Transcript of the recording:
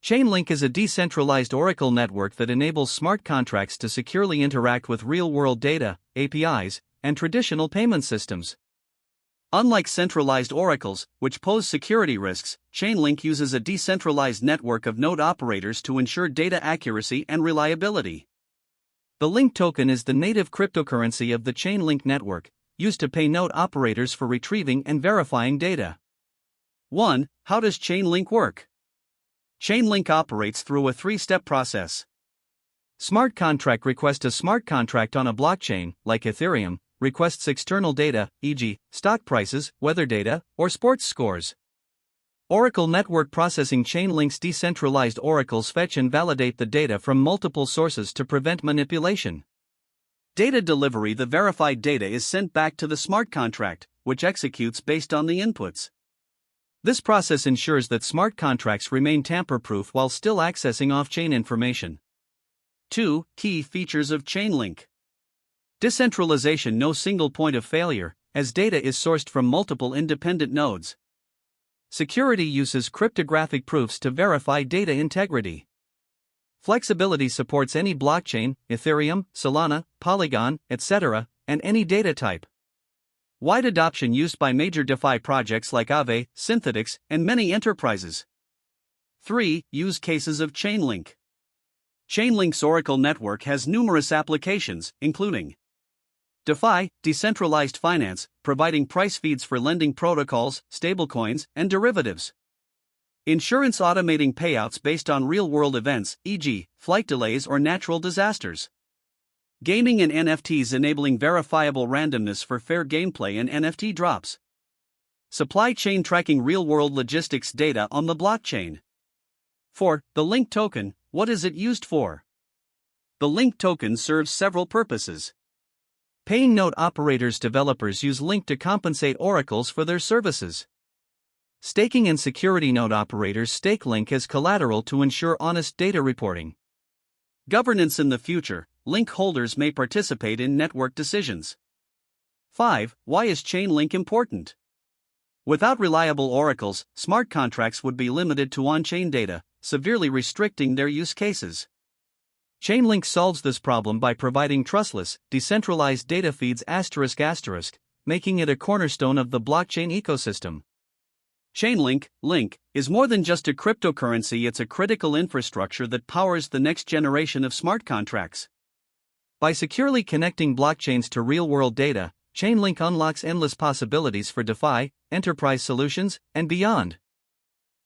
Chainlink is a decentralized Oracle network that enables smart contracts to securely interact with real-world data, APIs, and traditional payment systems. Unlike centralized oracles, which pose security risks, Chainlink uses a decentralized network of node operators to ensure data accuracy and reliability. The LINK token is the native cryptocurrency of the Chainlink network, used to pay node operators for retrieving and verifying data. 1. How does Chainlink work? Chainlink operates through a three-step process. Smart contract requests. A smart contract on a blockchain, like Ethereum, requests external data, e.g., stock prices, weather data, or sports scores. Oracle network processing. Chainlink's decentralized oracles fetch and validate the data from multiple sources to prevent manipulation. Data delivery. The verified data is sent back to the smart contract, which executes based on the inputs. This process ensures that smart contracts remain tamper-proof while still accessing off-chain information. 2. Key features of Chainlink. Decentralization. No single point of failure, as data is sourced from multiple independent nodes. Security. Uses cryptographic proofs to verify data integrity. Flexibility. Supports any blockchain, Ethereum, Solana, Polygon, etc., and any data type. Wide adoption. Used by major DeFi projects like Aave, Synthetix, and many enterprises. 3. Use cases of Chainlink. Chainlink's Oracle network has numerous applications, including DeFi, Decentralized Finance, providing price feeds for lending protocols, stablecoins, and derivatives. Insurance, automating payouts based on real-world events, e.g., flight delays or natural disasters. Gaming and NFTs, enabling verifiable randomness for fair gameplay and NFT drops. Supply chain, tracking real-world logistics data on the blockchain. 4. The LINK token. What is it used for? The LINK token serves several purposes. Paying node operators. Developers use LINK to compensate oracles for their services. Staking and security. Node operators stake LINK as collateral to ensure honest data reporting. Governance. In the future, LINK holders may participate in network decisions. 5. Why is Chainlink important? Without reliable oracles, smart contracts would be limited to on-chain data, severely restricting their use cases. Chainlink solves this problem by providing trustless, decentralized data feeds ***, making it a cornerstone of the blockchain ecosystem. Chainlink LINK is more than just a cryptocurrency. It's a critical infrastructure that powers the next generation of smart contracts. By securely connecting blockchains to real-world data, Chainlink unlocks endless possibilities for DeFi, enterprise solutions, and beyond.